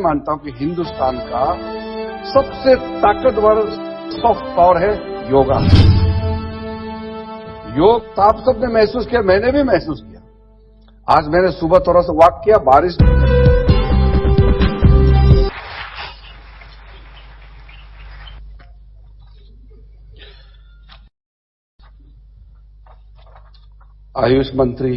मानता हूं कि हिंदुस्तान का सबसे ताकतवर सॉफ्ट पावर है योगा। योग तो आप सबने महसूस किया, मैंने भी महसूस किया। आज मैंने सुबह थोड़ा सा वॉक किया, बारिश आयुष मंत्री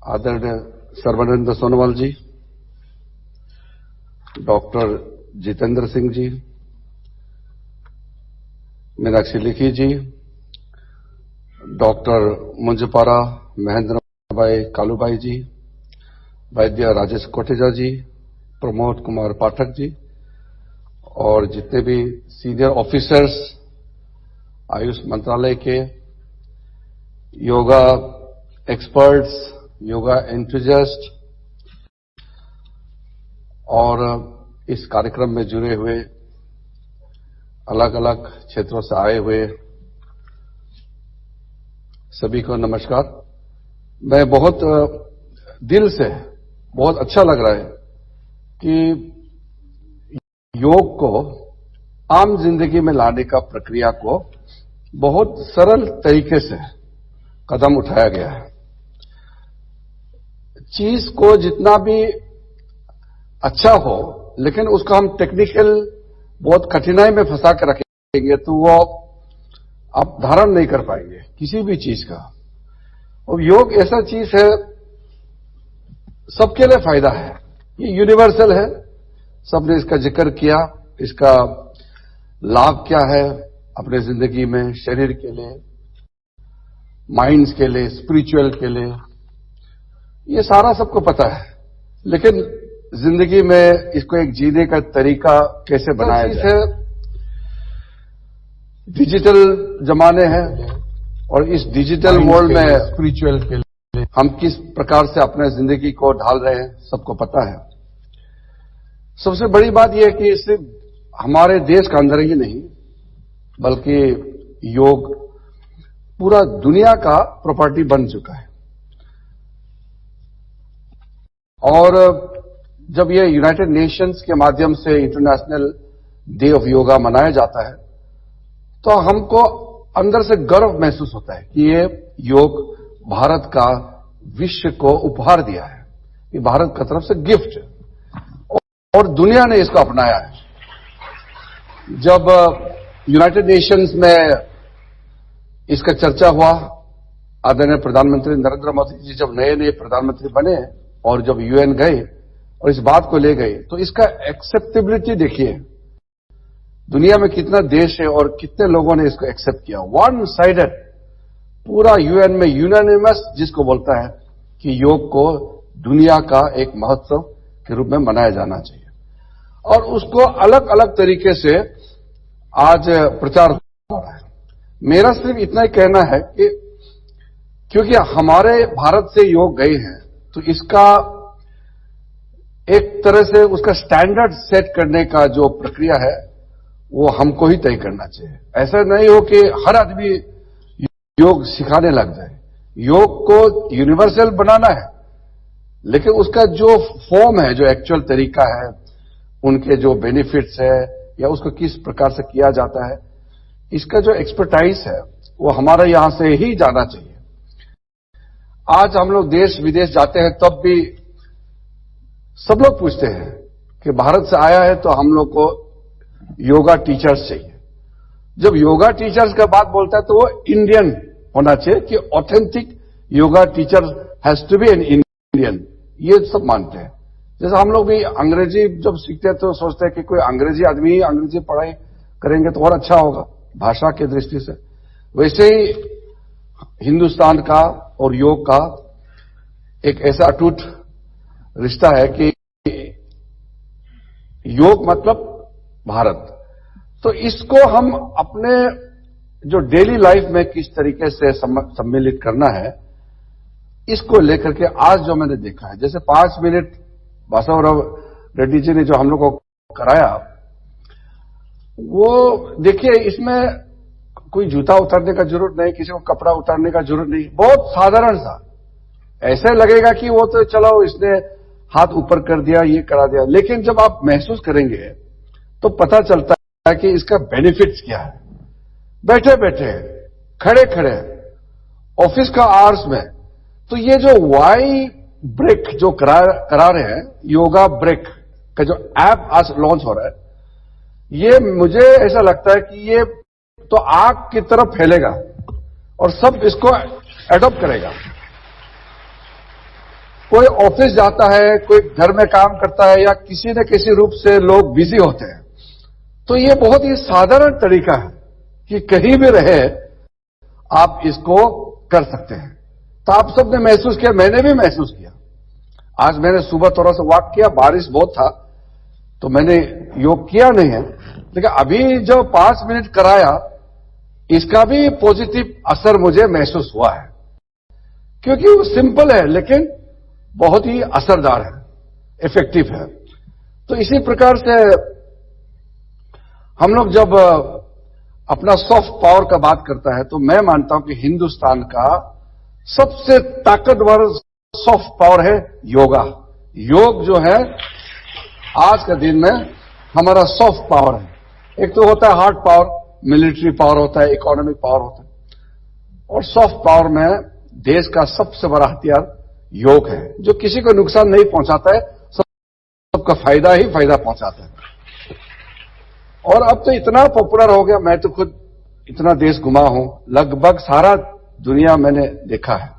आदरणीय सर्बानंद सोनोवाल जी, डॉक्टर जितेंद्र सिंह जी, मीनाक्षी लेखी जी, डॉक्टर मुंजपारा महेंद्र भाई कालूभाई जी, वैद्य राजेश कोटेजा जी, प्रमोद कुमार पाठक जी और जितने भी सीनियर ऑफिसर्स आयुष मंत्रालय के, योगा एक्सपर्ट्स, योगा एंथुसियास्ट और इस कार्यक्रम में जुड़े हुए अलग अलग क्षेत्रों से आए हुए सभी को नमस्कार। मैं बहुत दिल से बहुत अच्छा लग रहा है कि योग को आम जिंदगी में लाने का प्रक्रिया को बहुत सरल तरीके से कदम उठाया गया है। चीज को जितना भी अच्छा हो, लेकिन उसको हम टेक्निकल बहुत कठिनाई में फंसा कर रखेंगे तो वो आप धारण नहीं कर पाएंगे किसी भी चीज का। और योग ऐसा चीज है, सबके लिए फायदा है, ये यूनिवर्सल है। सबने इसका जिक्र किया, इसका लाभ क्या है अपने जिंदगी में, शरीर के लिए, माइंड्स के लिए, स्पिरिचुअल के लिए, ये सारा सबको पता है। लेकिन जिंदगी में इसको एक जीने का तरीका कैसे बनाया जाए। डिजिटल जमाने हैं और इस डिजिटल वर्ल्ड में स्पिरिचुअल के लिए हम किस प्रकार से अपने जिंदगी को ढाल रहे हैं सबको पता है। सबसे बड़ी बात यह है कि सिर्फ हमारे देश का अंदर ही नहीं बल्कि योग पूरा दुनिया का प्रॉपर्टी बन चुका है। और जब ये यूनाइटेड नेशंस के माध्यम से इंटरनेशनल डे ऑफ योगा मनाया जाता है तो हमको अंदर से गर्व महसूस होता है कि ये योग भारत का विश्व को उपहार दिया है, ये भारत की तरफ से गिफ्ट और दुनिया ने इसको अपनाया है। जब यूनाइटेड नेशंस में इसका चर्चा हुआ, आदरणीय प्रधानमंत्री नरेंद्र मोदी जी जब नए नए प्रधानमंत्री बने और जब यूएन गए और इस बात को ले गए तो इसका एक्सेप्टेबिलिटी देखिए, दुनिया में कितना देश है और कितने लोगों ने इसको एक्सेप्ट किया। वन साइडेड पूरा यूएन में यूनानिमस जिसको बोलता है कि योग को दुनिया का एक महत्व के रूप में मनाया जाना चाहिए और उसको अलग अलग तरीके से आज प्रचार हो रहा है। मेरा सिर्फ इतना ही कहना है कि क्योंकि हमारे भारत से योग गए हैं तो इसका एक तरह से उसका स्टैंडर्ड सेट करने का जो प्रक्रिया है वो हमको ही तय करना चाहिए। ऐसा नहीं हो कि हर आदमी योग सिखाने लग जाए। योग को यूनिवर्सल बनाना है लेकिन उसका जो फॉर्म है, जो एक्चुअल तरीका है, उनके जो बेनिफिट्स है या उसको किस प्रकार से किया जाता है, इसका जो एक्सपर्टाइज है वो हमारे यहां से ही जाना चाहिए। आज हम लोग देश विदेश जाते हैं तब भी सब लोग पूछते हैं कि भारत से आया है तो हम लोग को योगा टीचर्स चाहिए। जब योगा टीचर्स का बात बोलता है तो वो इंडियन होना चाहिए कि authentic yoga teacher has to be an Indian, ये सब मानते हैं। जैसे हम लोग भी अंग्रेजी जब सीखते हैं तो सोचते हैं कि कोई अंग्रेजी आदमी ही अंग्रेजी पढ़ाई करेंगे तो और अच्छा होगा भाषा की दृष्टि से। वैसे ही हिंदुस्तान का और योग का एक ऐसा अटूट रिश्ता है कि योग मतलब भारत। तो इसको हम अपने जो डेली लाइफ में किस तरीके से सम्मिलित करना है, इसको लेकर के आज जो मैंने देखा है, जैसे 5 मिनट बासवराव रेड्डी जी ने जो हम लोग को कराया, वो देखिए इसमें कोई जूता उतारने का जरूरत नहीं, किसी को कपड़ा उतारने का जरूरत नहीं, बहुत साधारण सा। ऐसे लगेगा कि वो तो चलो इसने हाथ ऊपर कर दिया, ये करा दिया। लेकिन जब आप महसूस करेंगे तो पता चलता है कि इसका बेनिफिट्स क्या है। बैठे बैठे, खड़े खड़े, ऑफिस का आवर्स में, तो ये जो वाई ब्रेक जो करा रहे हैं, योगा ब्रेक का जो ऐप आज लॉन्च हो रहा है, ये मुझे ऐसा लगता है कि ये तो आग की तरफ फैलेगा और सब इसको एडॉप्ट करेगा। कोई ऑफिस जाता है, कोई घर में काम करता है, या किसी न किसी रूप से लोग बिजी होते हैं, तो ये बहुत ही साधारण तरीका है कि कहीं भी रहे आप इसको कर सकते हैं। तो आप सबने महसूस किया, मैंने भी महसूस किया। आज मैंने सुबह थोड़ा सा वॉक किया, बारिश बहुत था तो मैंने योग किया नहीं है, लेकिन अभी जो 5 मिनट कराया, इसका भी पॉजिटिव असर मुझे महसूस हुआ है, क्योंकि वो सिंपल है लेकिन बहुत ही असरदार है, इफेक्टिव है। तो इसी प्रकार से हम लोग जब अपना सॉफ्ट पावर का बात करता है, तो मैं मानता हूं कि हिंदुस्तान का सबसे ताकतवर सॉफ्ट पावर है योगा। योग जो है आज के दिन में हमारा सॉफ्ट पावर है। एक तो होता है हार्ड पावर, मिलिट्री पावर होता है, इकोनॉमिक पावर होता है, और सॉफ्ट पावर में देश का सबसे बड़ा हथियार योग है, जो किसी को नुकसान नहीं पहुंचाता है, सबका फायदा ही फायदा पहुंचाता है। और अब तो इतना पॉपुलर हो गया, मैं तो खुद इतना देश घुमा हूं, लगभग सारा दुनिया मैंने देखा है,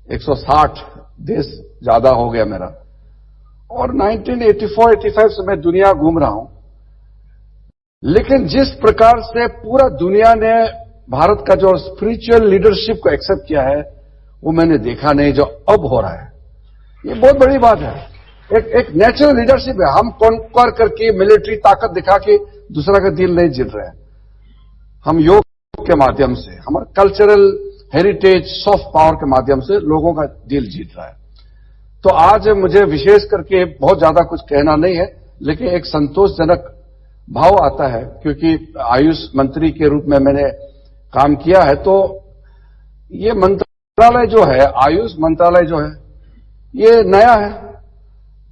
160 देश ज्यादा हो गया मेरा, और 1984-85 से मैं दुनिया घूम रहा हूं। लेकिन जिस प्रकार से पूरा दुनिया ने भारत का जो स्पिरिचुअल लीडरशिप को एक्सेप्ट किया है, वो मैंने देखा नहीं जो अब हो रहा है। ये बहुत बड़ी बात है, एक नेचुरल लीडरशिप है। हम कॉन्कर करके मिलिट्री ताकत दिखा के दूसरा का दिल नहीं जीत रहे हैं। हम योग के माध्यम से, हमारे कल्चरल हेरिटेज सॉफ्ट पावर के माध्यम से लोगों का दिल जीत रहा है। तो आज मुझे विशेष करके बहुत ज्यादा कुछ कहना नहीं है, लेकिन एक संतोषजनक भाव आता है, क्योंकि आयुष मंत्री के रूप में मैंने काम किया है। तो ये मंत्रालय जो है, आयुष मंत्रालय जो है, ये नया है।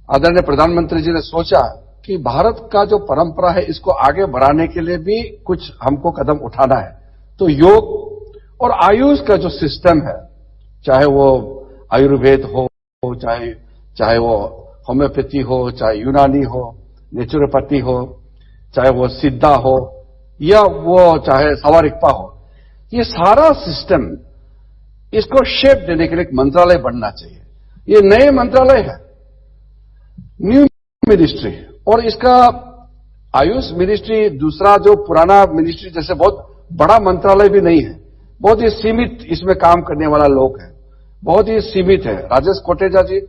आदरणीय प्रधानमंत्री जी ने सोचा कि भारत का जो परंपरा है, इसको आगे बढ़ाने के लिए भी कुछ हमको कदम उठाना है। तो योग और आयुष का जो सिस्टम है, चाहे वो आयुर्वेद हो, चाहे वो होम्योपैथी हो, चाहे यूनानी हो, नेचुरोपैथी हो, चाहे वो सिद्धा हो, या वो चाहे सवारिकपा हो, ये सारा सिस्टम, इसको शेप देने के लिए एक मंत्रालय बनना चाहिए। ये नए मंत्रालय है, न्यू मिनिस्ट्री, और इसका आयुष मिनिस्ट्री दूसरा जो पुराना मिनिस्ट्री जैसे बहुत बड़ा मंत्रालय भी नहीं है, बहुत ही सीमित इसमें काम करने वाला लोग है, बहुत ही सीमित है। राजेश कोटेचा जी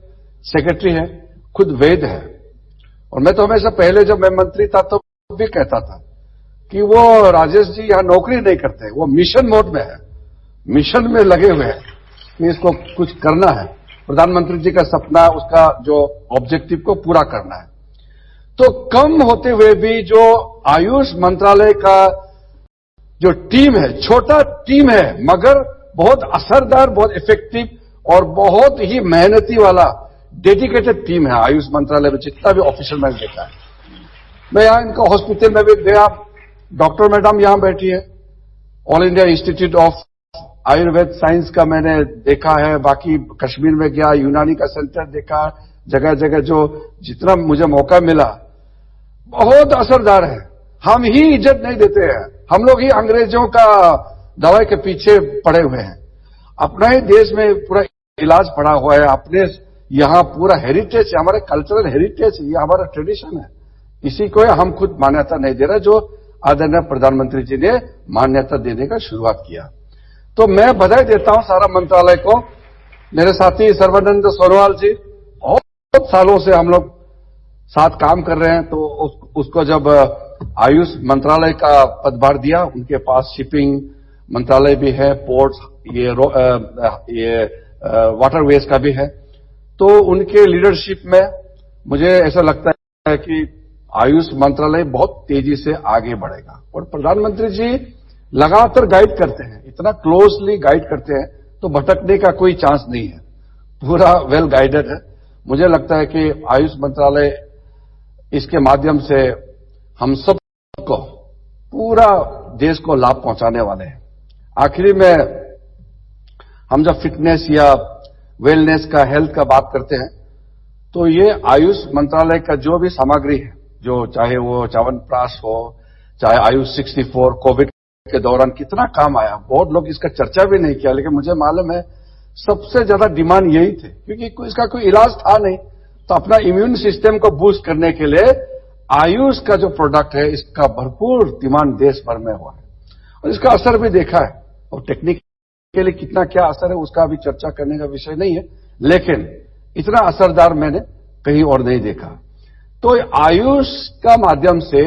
सेक्रेटरी है, खुद वैद्य है, और मैं तो हमेशा पहले जब मैं मंत्री था तो भी कहता था कि वो राजेश जी यहां नौकरी नहीं करते, वो मिशन मोड में है, मिशन में लगे हुए हैं कि इसको कुछ करना है, प्रधानमंत्री जी का सपना, उसका जो ऑब्जेक्टिव को पूरा करना है। तो कम होते हुए भी जो आयुष मंत्रालय का जो टीम है, छोटा टीम है, मगर बहुत असरदार, बहुत इफेक्टिव और बहुत ही मेहनती वाला डेडिकेटेड टीम है आयुष मंत्रालय में, जितना भी ऑफिशियल मैंने देखा है। मैं यहां इनका हॉस्पिटल में भी गया, डॉक्टर मैडम यहां बैठी है, all India institute of Ayurveda science का मैंने देखा है, बाकी कश्मीर में गया, यूनानी का सेंटर देखा, जगह जगह जो जितना मुझे मौका मिला, बहुत असरदार है। हम ही इज्जत नहीं देते हैं, हम लोग ही अंग्रेजों का दवाई के पीछे पड़े हुए हैं। अपना ही देश में पूरा इलाज पड़ा हुआ है, अपने यहां पूरा हेरिटेज है, हमारे कल्चरल हेरिटेज है, ये हमारा ट्रेडिशन है, इसी को हम खुद मान्यता नहीं दे रहे, जो आदरणीय प्रधानमंत्री जी ने मान्यता देने का शुरुआत किया। तो मैं बधाई देता हूं सारा मंत्रालय को। मेरे साथी सर्बानंद सोनोवाल जी, बहुत सालों से हम लोग साथ काम कर रहे हैं, तो उसको जब आयुष मंत्रालय का पदभार दिया, उनके पास शिपिंग मंत्रालय भी है, पोर्ट्स, ये वाटरवेज का भी है, तो उनके लीडरशिप में मुझे ऐसा लगता है कि आयुष मंत्रालय बहुत तेजी से आगे बढ़ेगा। और प्रधानमंत्री जी लगातार गाइड करते हैं, इतना क्लोजली गाइड करते हैं, तो भटकने का कोई चांस नहीं है, पूरा वेल गाइडेड है। मुझे लगता है कि आयुष मंत्रालय इसके माध्यम से हम सबको, पूरा देश को लाभ पहुंचाने वाले हैं। आखिरी में हम जब फिटनेस या वेलनेस का, हेल्थ का बात करते हैं, तो ये आयुष मंत्रालय का जो भी सामग्री है, जो चाहे वो च्यवनप्राश हो, चाहे आयुष 64, कोविड के दौरान कितना काम आया, बहुत लोग इसका चर्चा भी नहीं किया, लेकिन मुझे मालूम है सबसे ज्यादा डिमांड यही थे, क्योंकि इसका कोई इलाज था नहीं। तो अपना इम्यून सिस्टम को बूस्ट करने के लिए आयुष का जो प्रोडक्ट है, इसका भरपूर डिमांड देश भर में हुआ है और इसका असर भी देखा है। और टेक्निक के लिए कितना क्या असर है उसका अभी चर्चा करने का विषय नहीं है, लेकिन इतना असरदार मैंने कहीं और नहीं देखा। तो आयुष का माध्यम से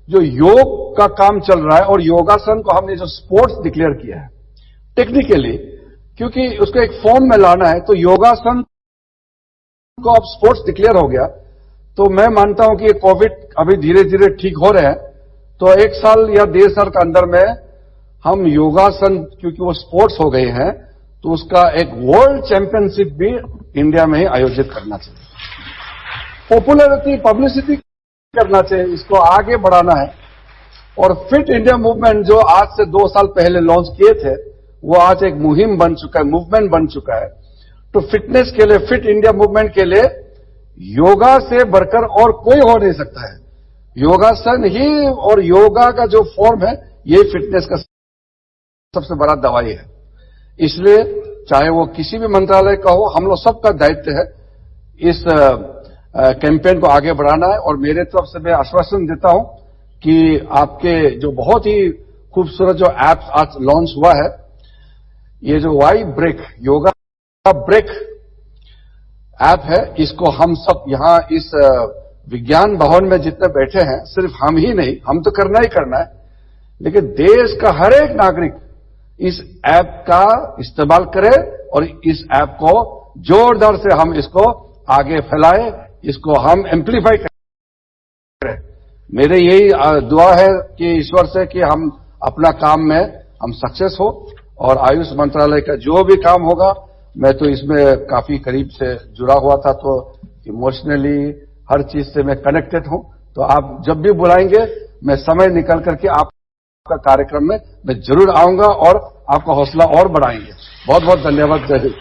जो योग का काम चल रहा है, और योगासन को हमने जो स्पोर्ट्स डिक्लेयर किया है टेक्निकली, क्योंकि उसको एक फॉर्म में लाना है, तो योगासन को अब स्पोर्ट्स डिक्लेयर हो गया। तो मैं मानता हूं कि ये कोविड अभी धीरे धीरे ठीक हो रहे हैं, तो 1 साल या 1.5 साल के अंदर में हम योगासन, क्योंकि वो स्पोर्ट्स हो गए हैं, तो उसका एक वर्ल्ड चैंपियनशिप भी इंडिया में ही आयोजित करना चाहिए। पॉपुलैरिटी, पब्लिसिटी करना चाहिए, इसको आगे बढ़ाना है। और फिट इंडिया मूवमेंट जो आज से 2 साल पहले लॉन्च किए थे, वो आज एक मुहिम बन चुका है, मूवमेंट बन चुका है। तो फिटनेस के लिए, फिट इंडिया मूवमेंट के लिए योगा से बढ़कर और कोई हो नहीं सकता है। योगासन ही और योगा का जो फॉर्म है, ये फिटनेस का सबसे बड़ा दवाई है। इसलिए चाहे वो किसी भी मंत्रालय का हो, हम लोग सबका दायित्व है इस कैंपेन को आगे बढ़ाना है। और मेरे तरफ से मैं आश्वासन देता हूं कि आपके जो बहुत ही खूबसूरत जो ऐप आज लॉन्च हुआ है, ये जो Y break, yoga break app है, इसको हम सब यहां इस विज्ञान भवन में जितने बैठे हैं, सिर्फ हम ही नहीं, हम तो करना ही करना है, लेकिन देश का हर एक नागरिक इस ऐप का इस्तेमाल करे और इस ऐप को जोरदार से हम इसको आगे फैलाएं, इसको हम एम्प्लीफाई करें। मेरे यही दुआ है कि ईश्वर से कि हम अपना काम में हम सक्सेस हो, और आयुष मंत्रालय का जो भी काम होगा, मैं तो इसमें काफी करीब से जुड़ा हुआ था, तो इमोशनली हर चीज से मैं कनेक्टेड हूं। तो आप जब भी बुलाएंगे, मैं समय निकल करके आपका कार्यक्रम में मैं जरूर आऊंगा और आपका हौसला और बढ़ाएंगे। बहुत बहुत धन्यवाद। जय हिंद।